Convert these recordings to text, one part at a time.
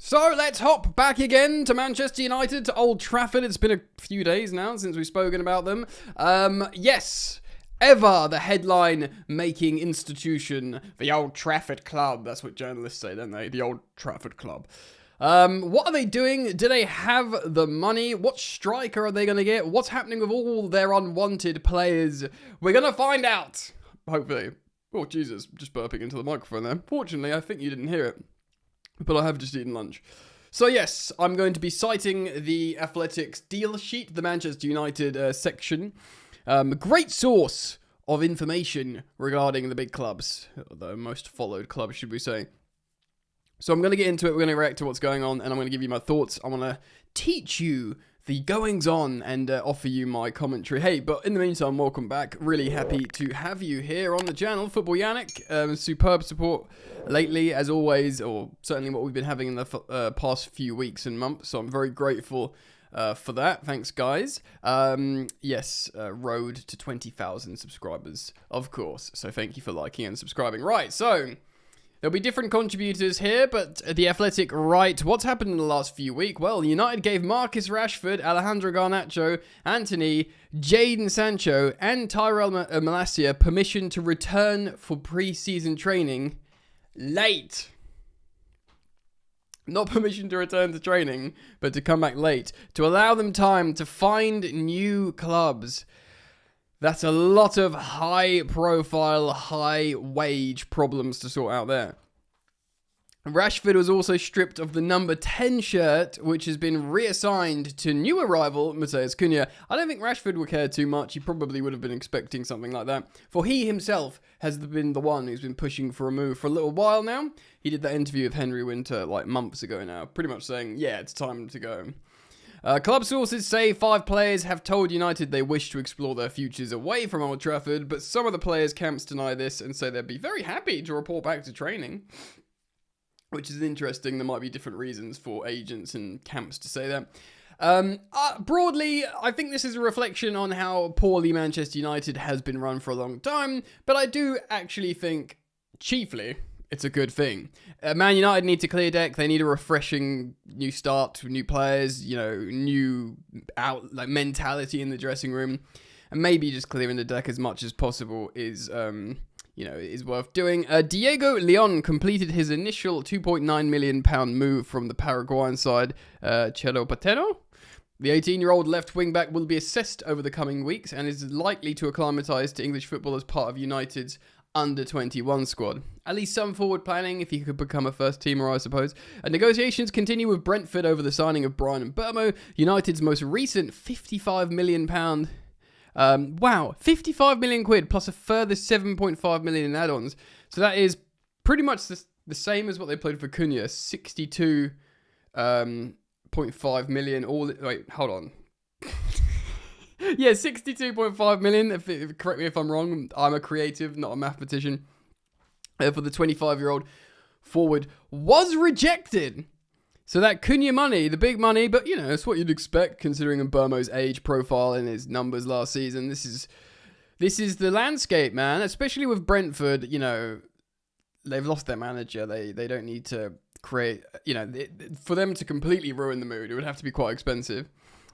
So let's hop back again to Manchester United, to Old Trafford. It's been a few days now since we've spoken about them. Yes, ever the headline-making institution, the Old Trafford Club. That's what journalists say, don't they? The Old Trafford Club. What are they doing? Do they have the money? What striker are they going to get? What's happening with all their unwanted players? We're going to find out, hopefully. Oh, Jesus, just burping into the microphone there. Fortunately, I think you didn't hear it. But I have just eaten lunch. So yes, I'm going to be citing the Athletics deal sheet, the Manchester United section. A great source of information regarding the big clubs, the most followed clubs, should we say. So I'm going to get into it, we're going to react to what's going on, and I'm going to give you my thoughts. I want to teach you the goings-on and offer you my commentary. Hey, but in the meantime, welcome back. Really happy to have you here on the channel. Football Yannick, superb support lately, as always, or certainly what we've been having in the past few weeks and months, so I'm very grateful for that. Thanks, guys. Yes, road to 20,000 subscribers, of course, so thank you for liking and subscribing. Right, so there'll be different contributors here, but The Athletic write, what's happened in the last few weeks? Well, United gave Marcus Rashford, Alejandro Garnacho, Anthony, Jadon Sancho, and Tyrell Malacia permission to return for pre-season training late. Not permission to return to training, but to come back late, to allow them time to find new clubs. That's a lot of high-profile, high-wage problems to sort out there. Rashford was also stripped of the number 10 shirt, which has been reassigned to new arrival Matheus Cunha. I don't think Rashford would care too much. He probably would have been expecting something like that, for he himself has been the one who's been pushing for a move for a little while now. He did that interview with Henry Winter like months ago now, pretty much saying, yeah, it's time to go. Club sources say 5 players have told United they wish to explore their futures away from Old Trafford, but some of the players' camps deny this and say they'd be very happy to report back to training, which is interesting. There might be different reasons for agents and camps to say that. Broadly, I think this is a reflection on how poorly Manchester United has been run for a long time, but I do actually think, chiefly, it's a good thing. Man United need to clear deck. They need a refreshing new start, new players, new mentality in the dressing room, and maybe just clearing the deck as much as possible is is worth doing. Diego Leon completed his initial £2.9 million move from the Paraguayan side, Chelo Pateno. The 18-year-old left wing-back will be assessed over the coming weeks and is likely to acclimatise to English football as part of United's under-21 squad. At least some forward planning if he could become a first-teamer, I suppose. Negotiations continue with Brentford over the signing of Bryan Mbeumo, United's most recent £55 million. Wow, 55 million quid plus a further 7.5 million in add-ons. So that is pretty much the same as what they played for Cunha, 62.5 million. Wait, hold on. Yeah, 62.5 million. Correct me if I'm wrong. I'm a creative, not a mathematician. For the 25-year-old forward was rejected. So that Cunha money, the big money, but it's what you'd expect considering Mbeumo's age profile and his numbers last season. This is the landscape, man. Especially with Brentford, they've lost their manager. They don't need to create, for them to completely ruin the mood, it would have to be quite expensive.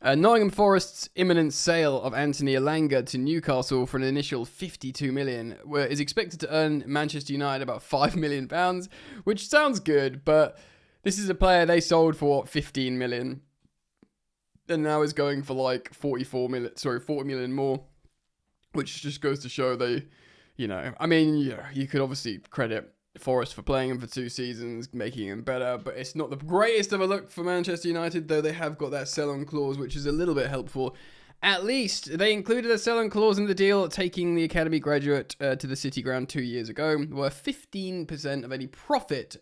Nottingham Forest's imminent sale of Anthony Elanga to Newcastle for an initial 52 million is expected to earn Manchester United about £5 million, which sounds good, but this is a player they sold for 15 million and now is going for like 40 million more, which just goes to show you could obviously credit Forest for playing him for 2 seasons, making him better, but it's not the greatest of a look for Manchester United, though they have got that sell-on clause, which is a little bit helpful. At least they included a sell-on clause in the deal, taking the academy graduate to the City ground 2 years ago, worth 15% of any profit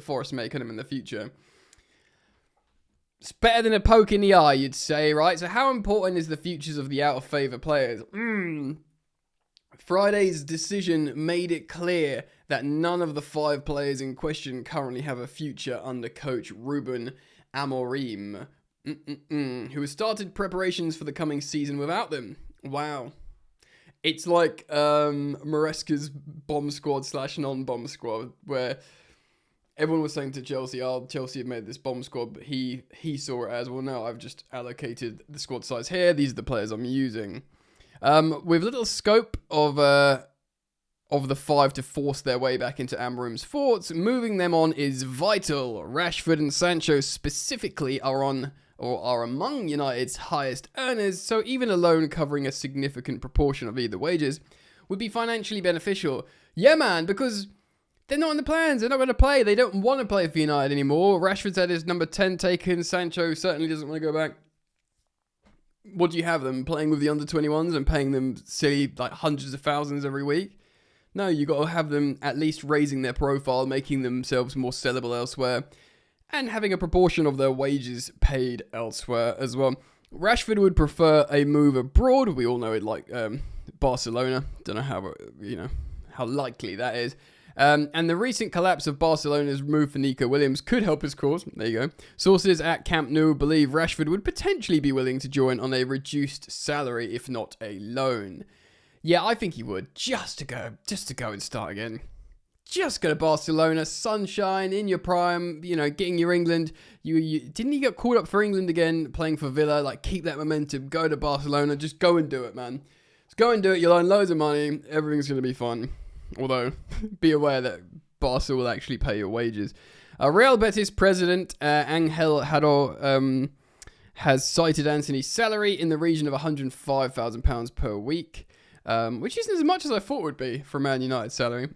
Forest make on him in the future. It's better than a poke in the eye, you'd say, right? So how important is the futures of the out-of-favour players? Friday's decision made it clear that none of the 5 players in question currently have a future under coach Ruben Amorim, who has started preparations for the coming season without them. Wow. It's like Maresca's bomb squad / non-bomb squad, where everyone was saying to Chelsea, "Oh, Chelsea have made this bomb squad," but he saw it as, well, no, I've just allocated the squad size here. These are the players I'm using. With little scope of the 5 to force their way back into Amorim's forts, moving them on is vital. Rashford and Sancho specifically are among United's highest earners, so even a loan covering a significant proportion of either wages would be financially beneficial. Yeah, man, because they're not in the plans. They're not going to play. They don't want to play for United anymore. Rashford's had his number 10 taken. Sancho certainly doesn't want to go back. What do you have them playing with the under-21s and paying them silly, like hundreds of thousands every week? No, you got to have them at least raising their profile, making themselves more sellable elsewhere, and having a proportion of their wages paid elsewhere as well. Rashford would prefer a move abroad. We all know it, like Barcelona. Don't know how likely that is. And the recent collapse of Barcelona's move for Nico Williams could help his cause. There you go. Sources at Camp Nou believe Rashford would potentially be willing to join on a reduced salary, if not a loan. Yeah, I think he would, just to go and start again. Just go to Barcelona, sunshine, in your prime, getting your England. You didn't he get called up for England again, playing for Villa? Like, keep that momentum, go to Barcelona, just go and do it, man. Just go and do it, you'll earn loads of money, everything's going to be fun. Although, be aware that Barca will actually pay your wages. Real Betis president Angel Jaro has cited Anthony's salary in the region of £105,000 per week, which isn't as much as I thought it would be for Man United's salary,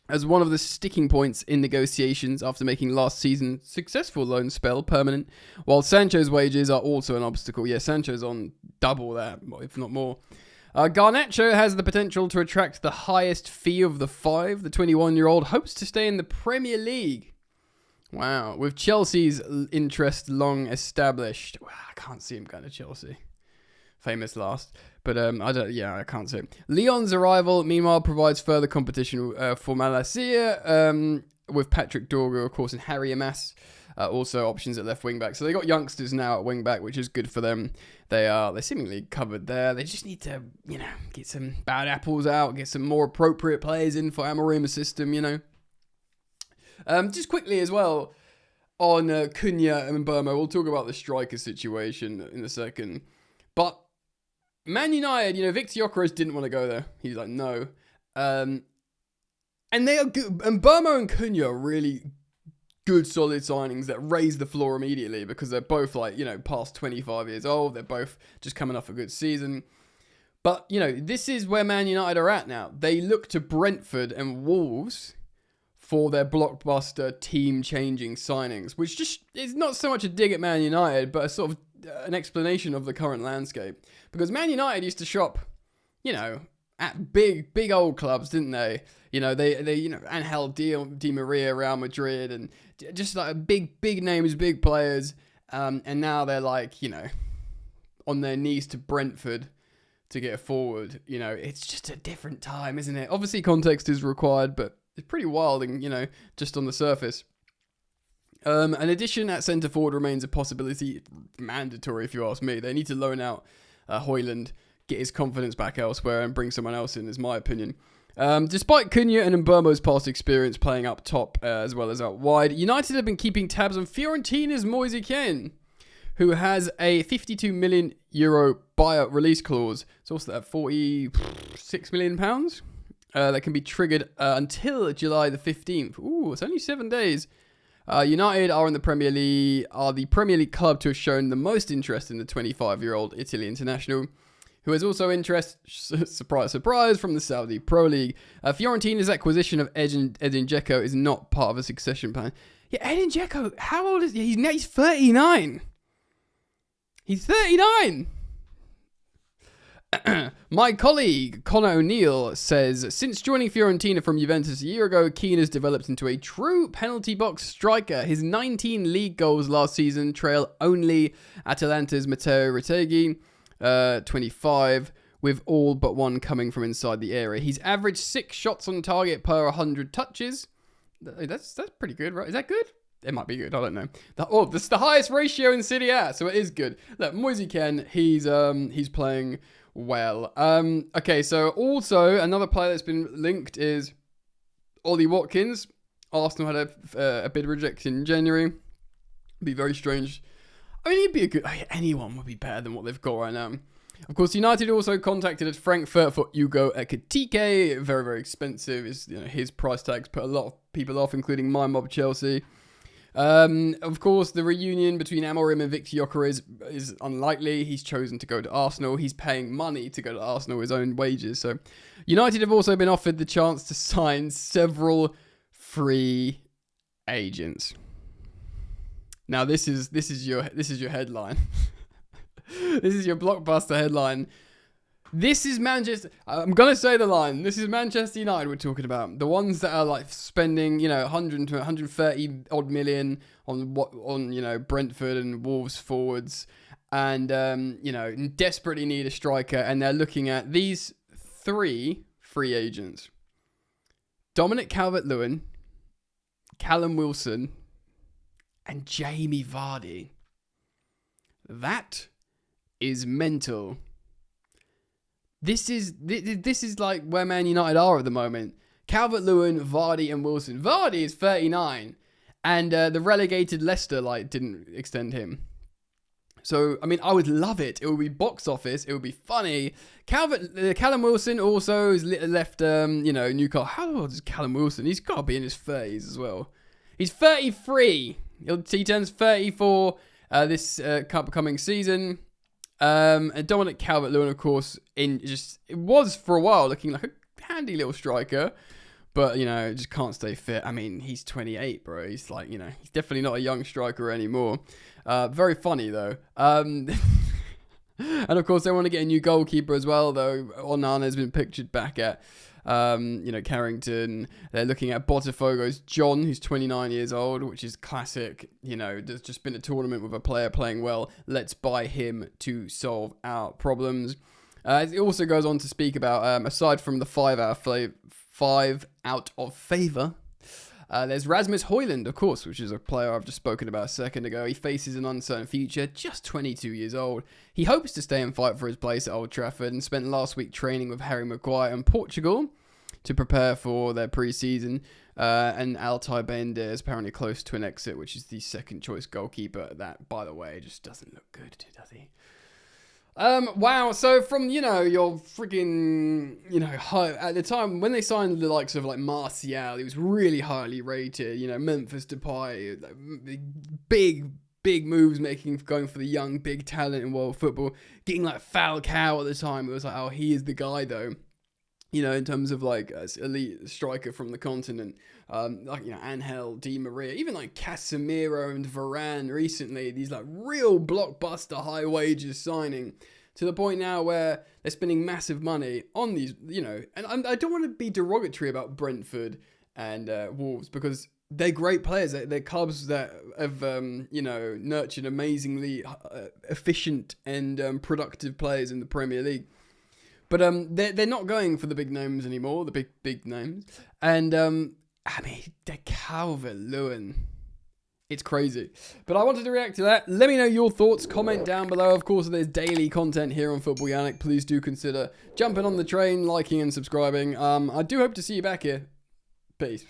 as one of the sticking points in negotiations after making last season's successful loan spell permanent, while Sancho's wages are also an obstacle. Yeah, Sancho's on double that, if not more. Garnacho has the potential to attract the highest fee of the 5. The 21-year-old hopes to stay in the Premier League. Wow. With Chelsea's interest long established. Wow, I can't see him going to Chelsea. Famous last. But I can't see it. Lyon's arrival, meanwhile, provides further competition for Malacia, with Patrick Dorgu, of course, and Harry Amas. Also options at left wing back. So they got youngsters now at wing back, which is good for them. They're seemingly covered there. They just need to, get some bad apples out, get some more appropriate players in for Amorim's system, Just quickly as well, on Cunha and Burma, we'll talk about the striker situation in a second. But Man United, Victor Gyökeres didn't want to go there. He's like, no. And they are good. And Burma and Cunha are really good, solid signings that raise the floor immediately because they're both past 25 years old. They're both just coming off a good season. But, this is where Man United are at now. They look to Brentford and Wolves for their blockbuster team-changing signings, which just is not so much a dig at Man United, but a sort of an explanation of the current landscape. Because Man United used to shop, at big old clubs, didn't they? They Angel Di Maria, Real Madrid, and just like big names, big players. And now they're on their knees to Brentford to get forward. It's just a different time, isn't it? Obviously, context is required, but it's pretty wild and, just on the surface. An addition at centre forward remains a possibility, mandatory if you ask me. They need to loan out Højlund, get his confidence back elsewhere and bring someone else in, is my opinion. Despite Cunha and Mbeumo's past experience playing up top as well as out wide, United have been keeping tabs on Fiorentina's Moise Kean, who has a €52 million buyout release clause. So what's that, £46 million? That can be triggered until July the 15th. Ooh, it's only 7 days. United are the Premier League club to have shown the most interest in the 25-year-old Italy international, who has also interest, surprise, from the Saudi Pro League. Fiorentina's acquisition of Edin Dzeko is not part of a succession plan. Yeah, Edin Dzeko, how old is he? He's 39. He's 39! My colleague, Connor O'Neill, says, since joining Fiorentina from Juventus a year ago, Kean has developed into a true penalty box striker. His 19 league goals last season trail only Atalanta's Matteo Retegui, 25, with all but one coming from inside the area. He's averaged 6 shots on target per 100 touches. That's pretty good, right? Is that good? It might be good. I don't know. This is the highest ratio in Serie A, so it is good. Look, Moise Kean, he's playing well. Okay, so also another player that's been linked is Ollie Watkins. Arsenal had a bid rejected in January. It'd be very strange. I mean, he'd be a good... anyone would be better than what they've got right now. Of course, United also contacted Frankfurt for Ugo Ekitike. Very, very expensive. His price tags put a lot of people off, including my mob Chelsea. Of course, the reunion between Amorim and Victor Gyökeres is unlikely. He's chosen to go to Arsenal. He's paying money to go to Arsenal, his own wages. So, United have also been offered the chance to sign several free agents. Now, this is your headline. This is your blockbuster headline. This is Manchester. I'm gonna say the line. This is Manchester United we're talking about. The ones that are like spending, 100 to 130 odd million on Brentford and Wolves forwards, and desperately need a striker, and they're looking at these 3 free agents: Dominic Calvert-Lewin, Callum Wilson, and Jamie Vardy. That is mental. This is like where Man United are at the moment. Calvert-Lewin, Vardy, and Wilson. Vardy is 39, and the relegated Leicester didn't extend him. So I mean, I would love it. It would be box office. It would be funny. Callum Wilson also has left. Newcastle. How old is Callum Wilson? He's got to be in his 30s as well. He's 33. He turns 34 this upcoming season. And Dominic Calvert-Lewin, of course, it was for a while looking like a handy little striker, but just can't stay fit. I mean, he's 28, bro. He's he's definitely not a young striker anymore. Very funny though. And of course, they want to get a new goalkeeper as well, though. Onana has been pictured back at Carrington. They're looking at Botafogo's John, who's 29 years old, which is classic. There's just been a tournament with a player playing well. Let's buy him to solve our problems. It also goes on to speak about, aside from the 5 out of favour, there's Rasmus Højlund, of course, which is a player I've just spoken about a second ago. He faces an uncertain future, just 22 years old. He hopes to stay and fight for his place at Old Trafford, and spent last week training with Harry Maguire in Portugal to prepare for their pre-season. And Altay Bayındır is apparently close to an exit, which is the second choice goalkeeper. That, by the way, just doesn't look good, does he? Wow. So from, your freaking, at the time when they signed the likes of Martial, he was really highly rated, Memphis Depay, big moves going for the young, big talent in world football, getting Falcao at the time. It was oh, he is the guy though. In terms of elite striker from the continent, Angel Di Maria, even Casemiro and Varane recently, these real blockbuster high wages signing, to the point now where they're spending massive money on these, and I don't want to be derogatory about Brentford and Wolves, because they're great players. They're clubs that have, nurtured amazingly efficient and productive players in the Premier League. But they're not going for the big names anymore, the big names. And, they're Calvert-Lewin. It's crazy. But I wanted to react to that. Let me know your thoughts. Comment down below. Of course, there's daily content here on Football Yannick. Please do consider jumping on the train, liking and subscribing. I do hope to see you back here. Peace.